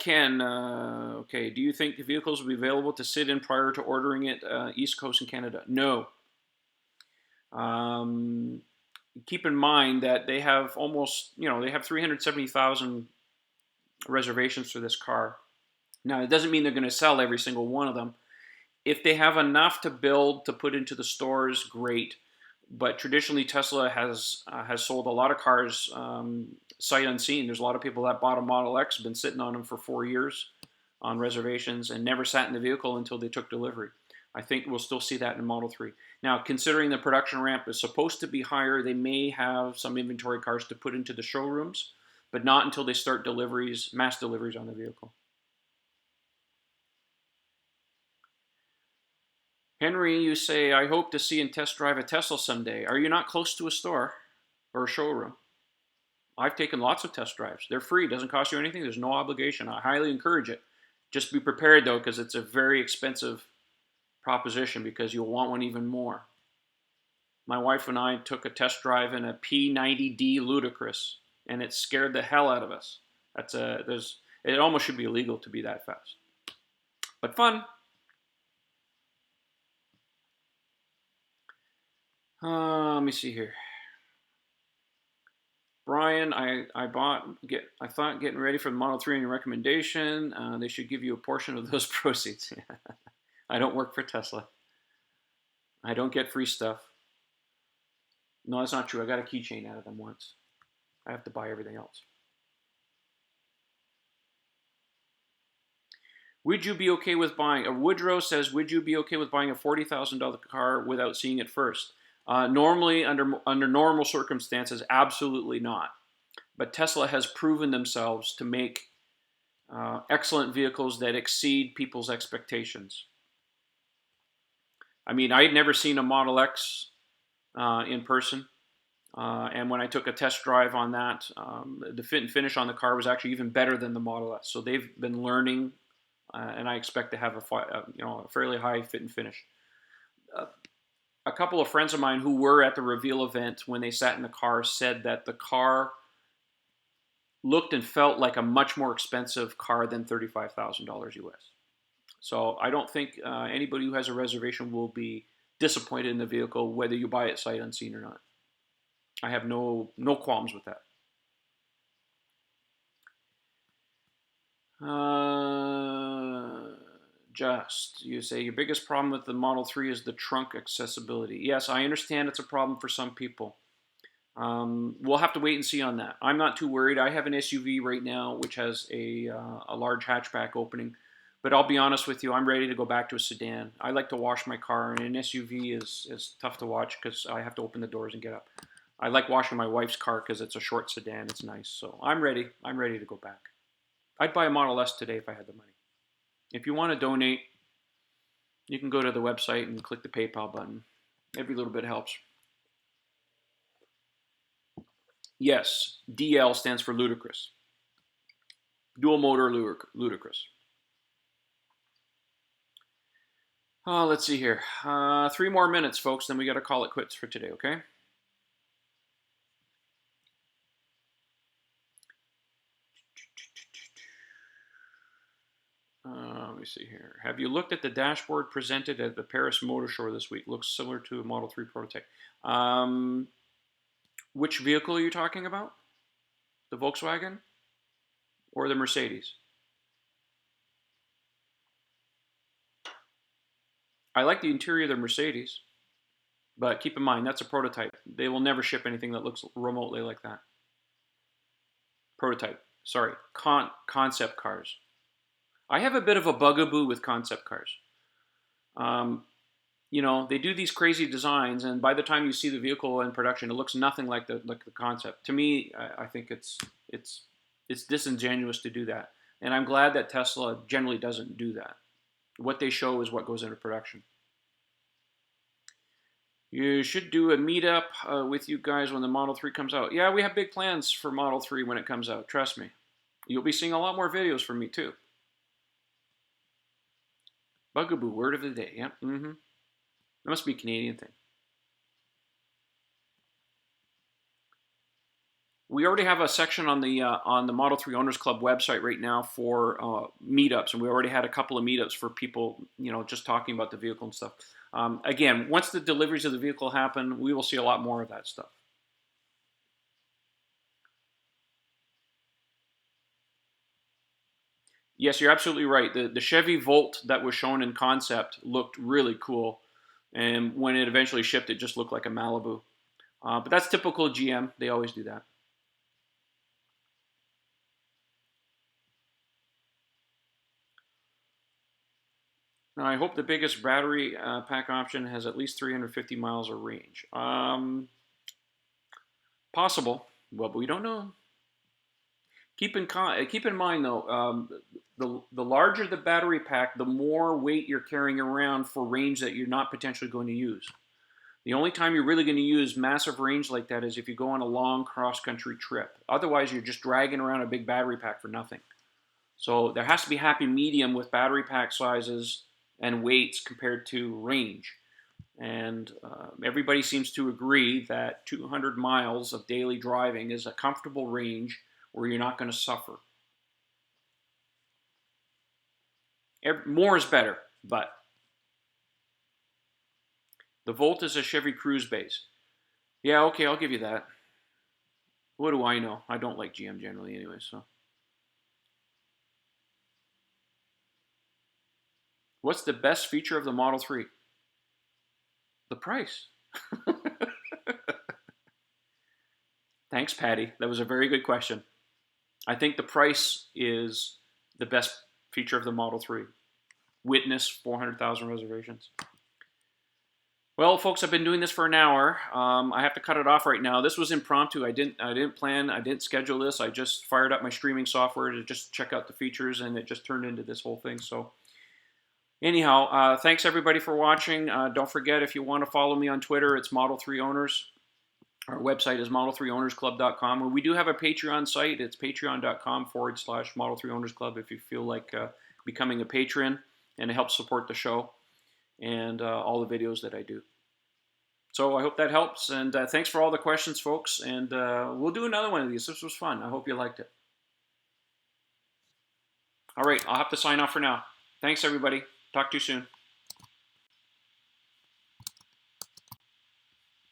Ken, okay. Do you think the vehicles will be available to sit in prior to ordering it East Coast and Canada? No. Keep in mind that they have they have 370,000 reservations for this car. Now, it doesn't mean they're going to sell every single one of them. If they have enough to build to put into the stores, great. But traditionally, Tesla has sold a lot of cars sight unseen. There's a lot of people that bought a Model X, been sitting on them for 4 years on reservations, and never sat in the vehicle until they took delivery. I think we'll still see that in Model 3. Now, considering the production ramp is supposed to be higher, they may have some inventory cars to put into the showrooms, but not until they start mass deliveries on the vehicle. Henry, you say, I hope to see and test drive a Tesla someday. Are you not close to a store or a showroom? I've taken lots of test drives. They're free. Doesn't cost you anything. There's no obligation. I highly encourage it. Just be prepared, though, because it's a very expensive proposition because you'll want one even more. My wife and I took a test drive in a P90D Ludicrous, and it scared the hell out of us. It almost should be illegal to be that fast. But fun. Let me see here. Brian, I thought getting ready for the Model 3 on your recommendation, they should give you a portion of those proceeds. I don't work for Tesla. I don't get free stuff. No, that's not true. I got a keychain out of them once. I have to buy everything else. Would you be okay with buying? Woodrow says, would you be okay with buying a $40,000 car without seeing it first? Normally, under normal circumstances, absolutely not. But Tesla has proven themselves to make excellent vehicles that exceed people's expectations. I mean, I had never seen a Model X in person. And when I took a test drive on that, the fit and finish on the car was actually even better than the Model S. So they've been learning, and I expect to have a fairly high fit and finish. A couple of friends of mine who were at the reveal event when they sat in the car said that the car looked and felt like a much more expensive car than $35,000 US. So I don't think anybody who has a reservation will be disappointed in the vehicle, whether you buy it sight unseen or not. I have no qualms with that. You say your biggest problem with the Model 3 is the trunk accessibility. Yes, I understand it's a problem for some people. We'll have to wait and see on that. I'm not too worried. I have an SUV right now, which has a large hatchback opening. But I'll be honest with you, I'm ready to go back to a sedan. I like to wash my car, and an SUV is tough to watch because I have to open the doors and get up. I like washing my wife's car because it's a short sedan. It's nice. So I'm ready. I'm ready to go back. I'd buy a Model S today if I had the money. If you want to donate, you can go to the website and click the PayPal button. Every little bit helps. Yes, DL stands for ludicrous. Dual motor ludicrous. Let's see here. 3 more minutes, folks, then we got to call it quits for today, okay? Let me see here. Have you looked at the dashboard presented at the Paris Motor Show this week? Looks similar to a Model 3 prototype. Which vehicle are you talking about? The Volkswagen or the Mercedes? I like the interior of the Mercedes, but keep in mind, that's a prototype. They will never ship anything that looks remotely like that. Prototype. Sorry, concept cars. I have a bit of a bugaboo with concept cars. They do these crazy designs, and by the time you see the vehicle in production, it looks nothing like the concept. To me, I think it's disingenuous to do that, and I'm glad that Tesla generally doesn't do that. What they show is what goes into production. You should do a meetup with you guys when the Model 3 comes out. Yeah, we have big plans for Model 3 when it comes out. Trust me. You'll be seeing a lot more videos from me, too. Bugaboo, word of the day. Yep. That must be a Canadian thing. We already have a section on the Model 3 Owners Club website right now for meetups, and we already had a couple of meetups for people, just talking about the vehicle and stuff. Again, once the deliveries of the vehicle happen, we will see a lot more of that stuff. Yes, you're absolutely right. The Chevy Volt that was shown in concept looked really cool, and when it eventually shipped, it just looked like a Malibu. But that's typical GM. They always do that. Now, I hope the biggest battery pack option has at least 350 miles of range. Possible, but we don't know. Keep in mind, though, the larger the battery pack, the more weight you're carrying around for range that you're not potentially going to use. The only time you're really going to use massive range like that is if you go on a long cross-country trip. Otherwise, you're just dragging around a big battery pack for nothing. So there has to be a happy medium with battery pack sizes and weights compared to range. And everybody seems to agree that 200 miles of daily driving is a comfortable range where you're not going to suffer. More is better, but the Volt is a Chevy Cruise base. Yeah, okay, I'll give you that. What do I know? I don't like GM generally anyway, so. What's the best feature of the Model 3? The price. Thanks, Patty. That was a very good question. I think the price is the best feature of the Model 3. witness 400,000 reservations. Well, folks, I've been doing this for an hour. I have to cut it off right now. This was impromptu. I didn't plan. I didn't schedule this. I just fired up my streaming software to just check out the features, and it just turned into this whole thing. So, anyhow, thanks everybody for watching. Don't forget, if you want to follow me on Twitter, it's Model 3 Owners. Our website is model3ownersclub.com. And we do have a Patreon site. It's patreon.com/Model 3 Owners Club if you feel like becoming a patron, and it helps support the show and all the videos that I do. So I hope that helps, and thanks for all the questions, folks, and we'll do another one of these. This was fun. I hope you liked it. All right, I'll have to sign off for now. Thanks, everybody. Talk to you soon.